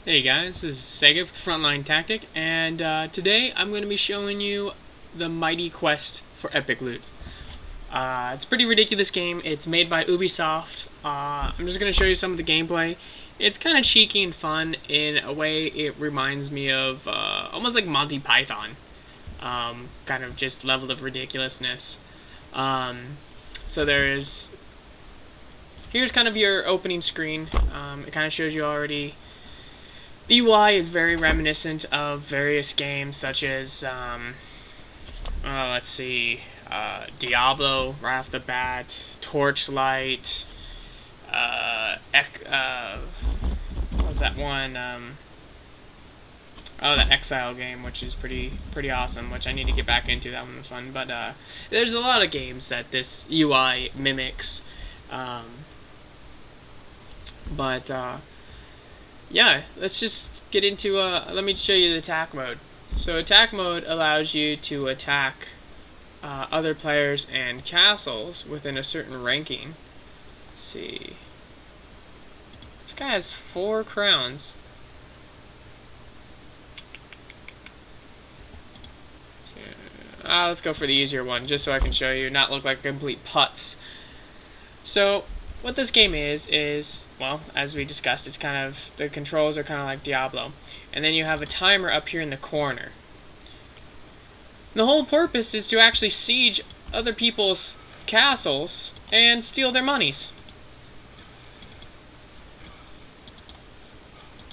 Hey guys, this is Segef with FrontLineTactic, and today I'm going to be showing you the mighty quest for epic loot. It's a pretty ridiculous game. It's made by Ubisoft. I'm just going to show you some of the gameplay. It's kind of cheeky and fun. In a way, it reminds me of almost like Monty Python. Kind of just level of ridiculousness. So here's kind of your opening screen. It kind of shows you already. The UI is very reminiscent of various games such as, let's see, Diablo right off the bat, Torchlight, what was that one? That Exile game, which is pretty awesome, which I need to get back into. That one was fun. But there's a lot of games that this UI mimics. Yeah, let's just get into, let me show you the attack mode. So attack mode allows you to attack other players and castles within a certain ranking. Let's see. This guy has 4 crowns. Let's go for the easier one, just so I can show you, not look like complete putz. So, what this game is, well, as we discussed, it's kind of, the controls are kind of like Diablo. And then you have a timer up here in the corner. The whole purpose is to actually siege other people's castles and steal their monies.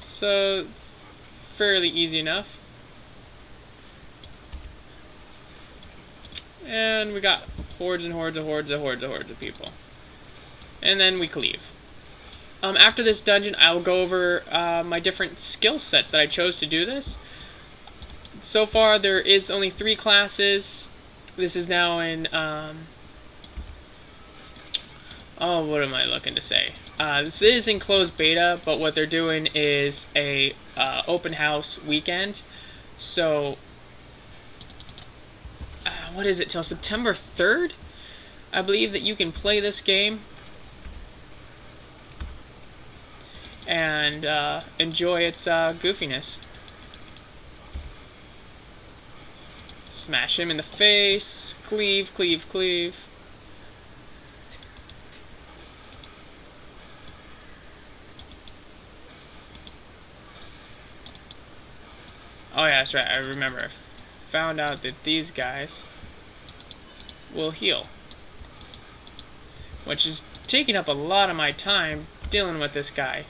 So, fairly easy enough. And we got hordes and hordes and hordes and hordes and hordes of people. And then we cleave. After this dungeon, I will go over my different skill sets that I chose to do this. So far, there is only 3 classes. This is now in, what am I looking to say? This is in closed beta, but what they're doing is a open house weekend. So, what is it, till September 3rd? I believe that you can play this game and enjoy its goofiness. Smash him in the face. Cleave, cleave, cleave. Oh yeah, that's right, I remember. I found out that these guys will heal, which is taking up a lot of my time dealing with this guy.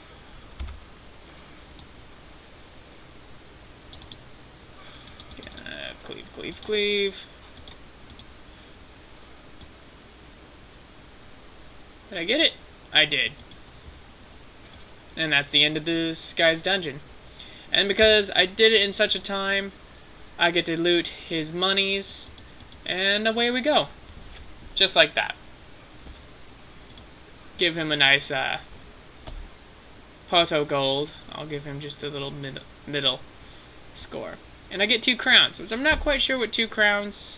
Cleave, cleave, cleave. Did I get it? I did. And that's the end of this guy's dungeon. And because I did it in such a time, I get to loot his monies, and away we go. Just like that. Give him a nice Poto gold. I'll give him just a little middle score. And I get 2 crowns, which I'm not quite sure what 2 crowns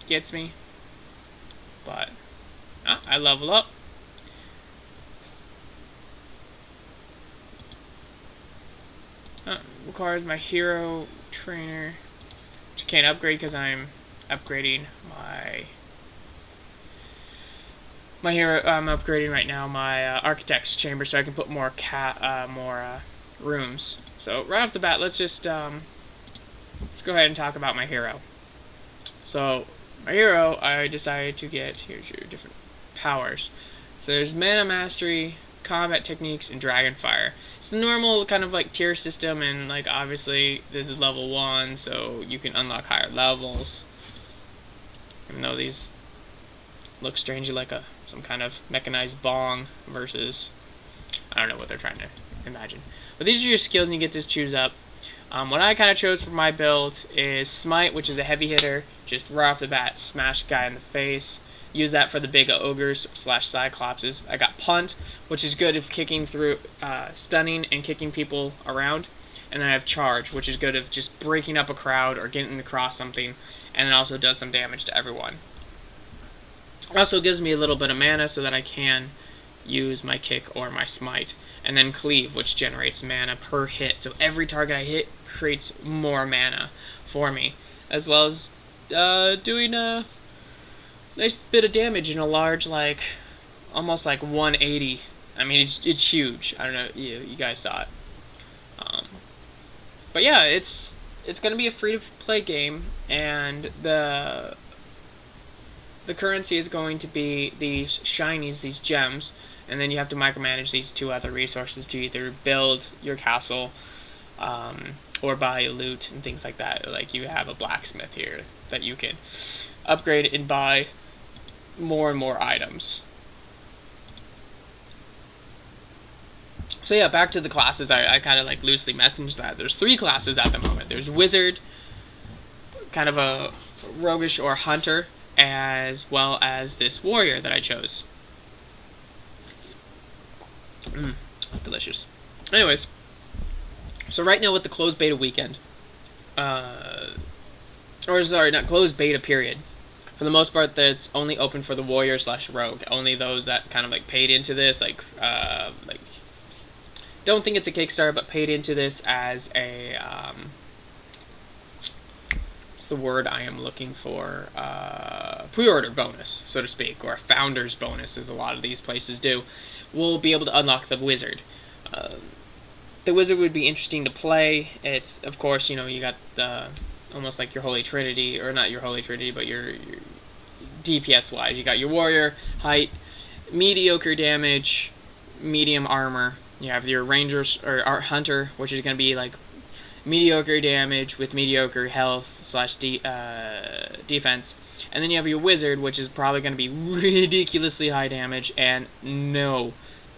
gets me. But I level up. Requires my hero trainer, which I can't upgrade because I'm upgrading my hero. I'm upgrading right now my architect's chamber so I can put more rooms. So right off the bat, let's just let's go ahead and talk about my hero. So my hero, I decided to get, here's your different powers. So there's mana mastery, combat techniques, and dragon fire. It's the normal kind of like tier system, and like obviously this is level 1, so you can unlock higher levels. Even though these look strangely like some kind of mechanized bong versus, I don't know what they're trying to imagine. But these are your skills, and you get to choose up. What I kind of chose for my build is Smite, which is a heavy hitter. Just right off the bat, smash a guy in the face. Use that for the big ogres / cyclopses. I got Punt, which is good at kicking through, stunning and kicking people around. And then I have Charge, which is good at just breaking up a crowd or getting across something. And it also does some damage to everyone. It also gives me a little bit of mana so that I can use my kick or my smite. And then cleave, which generates mana per hit. So every target I hit creates more mana for me, as well as doing a nice bit of damage in a large, like, almost like 180. I mean, it's huge. I don't know, you guys saw it. But yeah, it's going to be a free-to-play game, and the currency is going to be these shinies, these gems, and then you have to micromanage these 2 other resources to either build your castle or buy loot and things like that. Like, you have a blacksmith here that you can upgrade and buy more and more items. So yeah, back to the classes. I kind of like loosely messaged that. There's 3 classes at the moment. There's Wizard, kind of a roguish or hunter, as well as this warrior that I chose. Delicious. Anyways, so right now with the closed beta weekend, or sorry, not closed beta period, for the most part, that's only open for the warrior / rogue. Only those that kind of like paid into this, like don't think it's a Kickstarter, but paid into this as a what's the word I am looking for? Pre-order bonus, so to speak, or a founder's bonus, as a lot of these places do. Will be able to unlock the wizard. The wizard would be interesting to play. It's, of course, you know, you got the almost like your Holy Trinity, or not your Holy Trinity, but your DPS wise. You got your warrior, height, mediocre damage, medium armor. You have your rangers or hunter, which is going to be like mediocre damage with mediocre health / defense. And then you have your wizard, which is probably going to be ridiculously high damage and no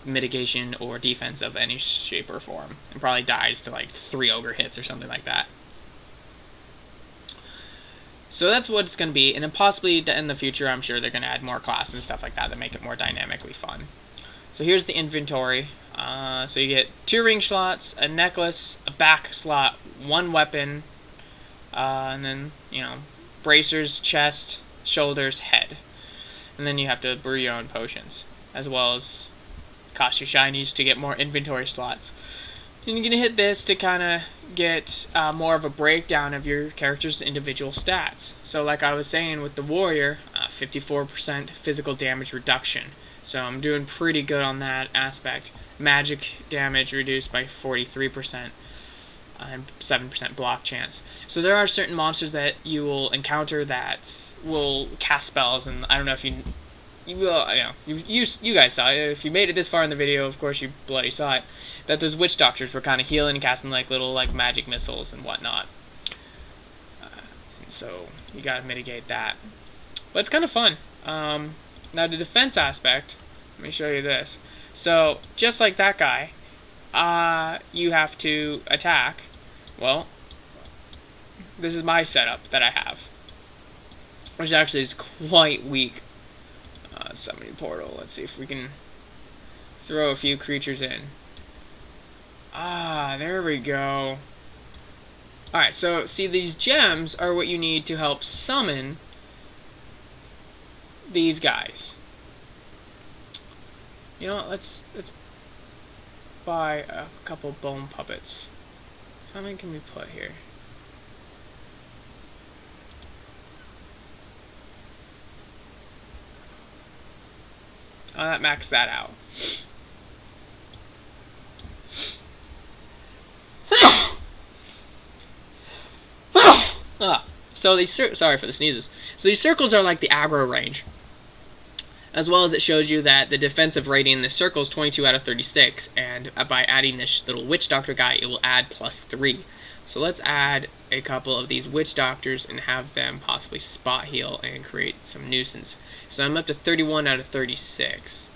mitigation or defense of any shape or form. And probably dies to like 3 ogre hits or something like that. So that's what it's going to be. And then possibly in the future, I'm sure they're going to add more classes and stuff like that make it more dynamically fun. So here's the inventory. So you get 2 ring slots, a necklace, a back slot, 1 weapon, and then, you know, bracers, chest, shoulders, head. And then you have to brew your own potions, as well as cost you shinies to get more inventory slots. And you're going to hit this to kind of get more of a breakdown of your character's individual stats. So like I was saying with the warrior, 54% physical damage reduction. So I'm doing pretty good on that aspect. Magic damage reduced by 43%. And 7% block chance. So there are certain monsters that you will encounter that will cast spells, and I don't know if you guys saw it. If you made it this far in the video, of course you bloody saw it. That those witch doctors were kind of healing and casting like little like magic missiles and whatnot. So you gotta mitigate that. But it's kind of fun. Now the defense aspect. Let me show you this. So just like that guy, you have to attack. Well, this is my setup that I have, which actually is quite weak. Summoning portal. Let's see if we can throw a few creatures in. There we go. Alright, so see, these gems are what you need to help summon these guys. You know what, let's buy a couple bone puppets. How many can we put here? Oh, that maxed that out. So these sorry for the sneezes. So these circles are like the aggro range, as well as it shows you that the defensive rating in the circle is 22 out of 36, and by adding this little witch doctor guy, it will add +3. So let's add a couple of these witch doctors and have them possibly spot heal and create some nuisance. So I'm up to 31 out of 36.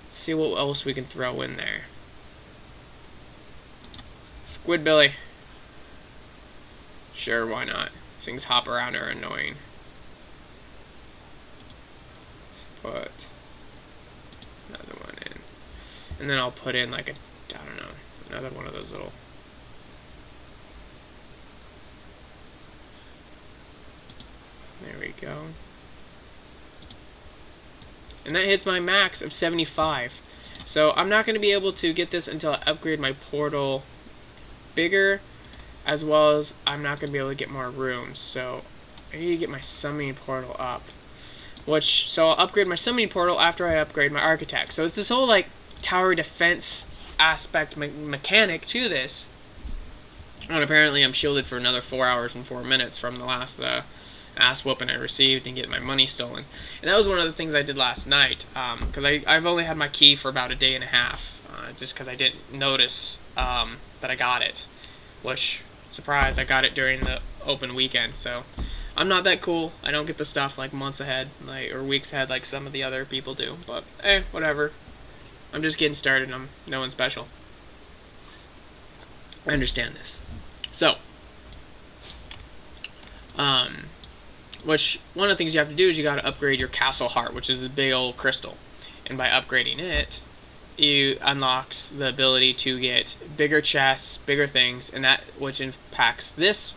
Let's see what else we can throw in there. Squidbilly. Sure, why not? Things hop around are annoying. Let's put another one in. And then I'll put in like a, I don't know, another one of those little... There we go. And that hits my max of 75. So I'm not going to be able to get this until I upgrade my portal bigger, as well as I'm not going to be able to get more rooms. So I need to get my summoning portal up. So I'll upgrade my summoning portal after I upgrade my architect. So it's this whole like tower defense aspect mechanic to this. And apparently I'm shielded for another 4 hours and 4 minutes from the last ass whooping I received and getting my money stolen. And that was one of the things I did last night, because I've only had my key for about a day and a half, just because I didn't notice that I got it. Which, surprise, I got it during the open weekend, so I'm not that cool. I don't get the stuff like months ahead, or weeks ahead like some of the other people do, but whatever. I'm just getting started and I'm no one special. I understand this. So, which one of the things you have to do is you got to upgrade your castle heart, which is a big old crystal, and by upgrading it, you unlocks the ability to get bigger chests, bigger things, and that which impacts this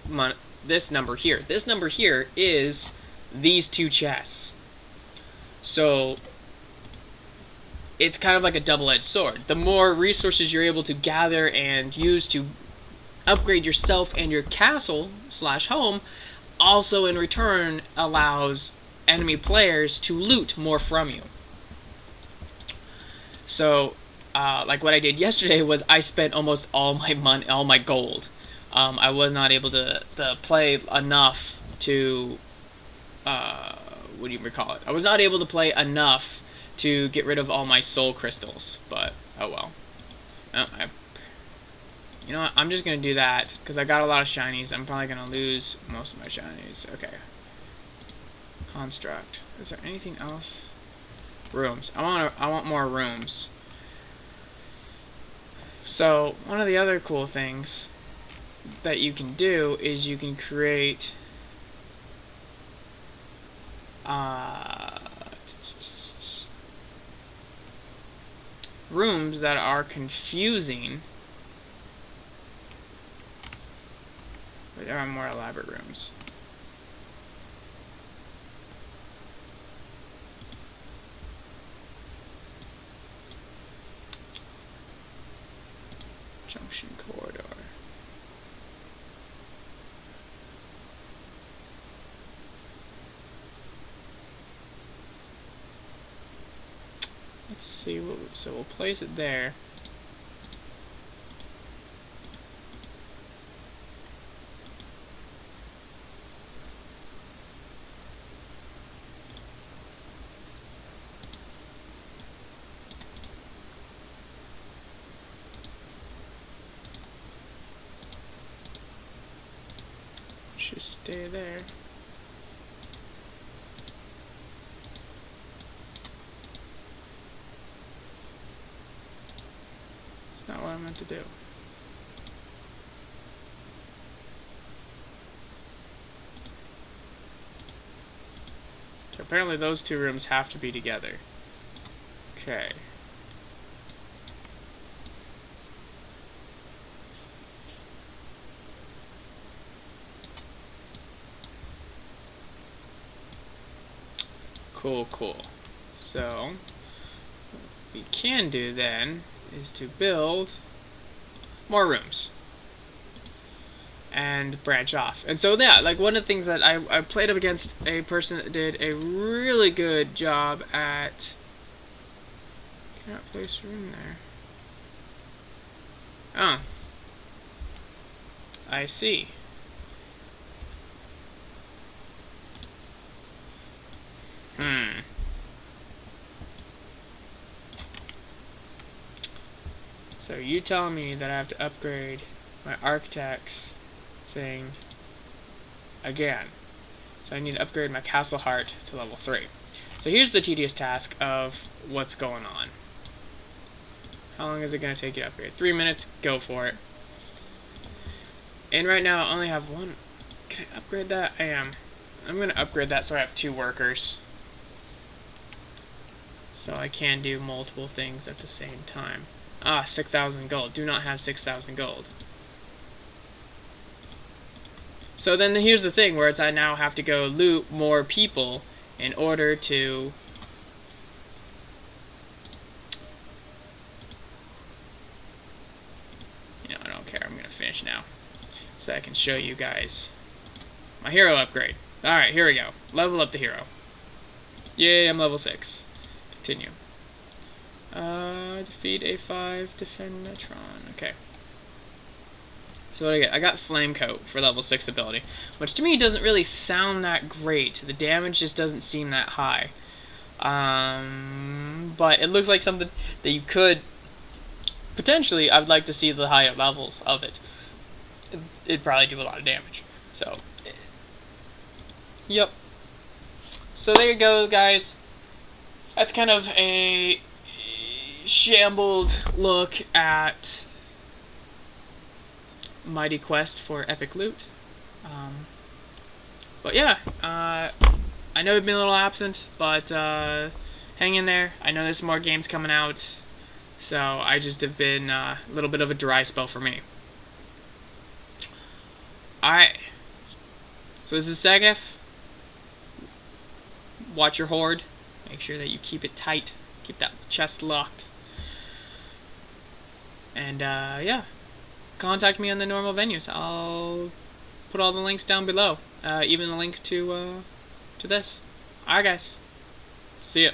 number here. This number here is these 2 chests. So it's kind of like a double-edged sword. The more resources you're able to gather and use to upgrade yourself and your castle / home, also in return allows enemy players to loot more from you. So, like what I did yesterday was I spent almost all my money, all my gold. I was not able to play enough to, what do you recall it? I was not able to play enough to get rid of all my soul crystals, but oh well. You know what, I'm just going to do that, because I got a lot of shinies. I'm probably going to lose most of my shinies. Okay. Construct. Is there anything else? Rooms. I want more rooms. So, one of the other cool things that you can do is you can create rooms that are confusing. But there are more elaborate rooms. Junction corridor. Let's see, so we'll place it there. Should stay there. It's not what I meant to do. So apparently those 2 rooms have to be together. Okay. Cool. So, what we can do then is to build more rooms and branch off. And so yeah, like one of the things that I played up against a person that did a really good job at. Cannot place a room there. Oh, I see. So you telling me that I have to upgrade my architect's thing again. So I need to upgrade my castle heart to level 3. So here's the tedious task of what's going on. How long is it going to take you to upgrade? 3 minutes, go for it. And right now I only have 1. Can I upgrade that? I am. I'm going to upgrade that so I have 2 workers. So I can do multiple things at the same time. 6,000 gold. Do not have 6,000 gold. So then here's the thing, where it's I now have to go loot more people in order to advantage now, so I can show you guys my hero upgrade. Alright, here we go. Level up the hero. Yay, I'm level 6. Continue. Defeat A5, defend Metron. Okay. So what do I get? I got Flame Coat for level 6 ability, which to me doesn't really sound that great. The damage just doesn't seem that high. But it looks like something that you could potentially. I'd like to see the higher levels of it. It'd probably do a lot of damage. So, yep. So there you go, guys. That's kind of a shambled look at Mighty Quest for Epic Loot. But yeah, I know I've been a little absent, but hang in there. I know there's more games coming out, so I just have been a little bit of a dry spell for me. Alright, so this is Segef. Watch your horde. Make sure that you keep it tight. Keep that chest locked. And yeah, contact me on the normal venues. I'll put all the links down below. Even the link to this. Alright guys, see ya.